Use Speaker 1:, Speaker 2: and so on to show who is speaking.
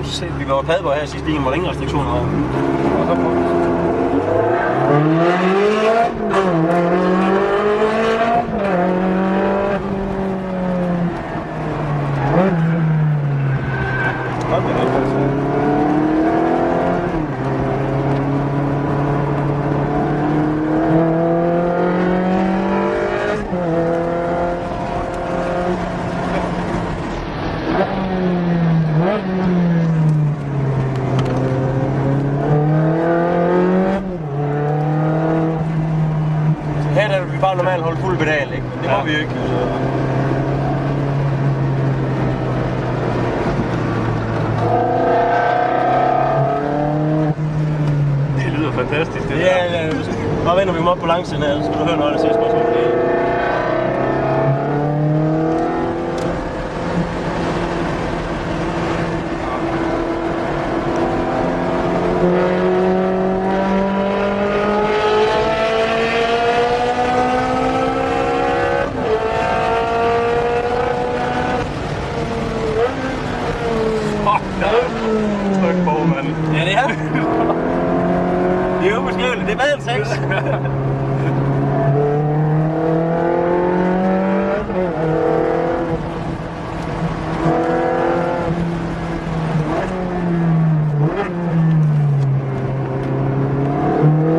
Speaker 1: Vi var Padborg her sidste weekend, hvor der ingen restriktioner var.
Speaker 2: Og så på.
Speaker 1: Her der vil vi bare normalt holde fuld pedal, ikke? Men det må vi jo ikke.
Speaker 2: Det lyder fantastisk, det
Speaker 1: Ja, bare venter vi dem op på langsiden her, så skal du høre noget af det sidste spørgsmål.
Speaker 2: Tryk på, mand.
Speaker 1: Ja, det er. Det er jo måske det er bedre end 6.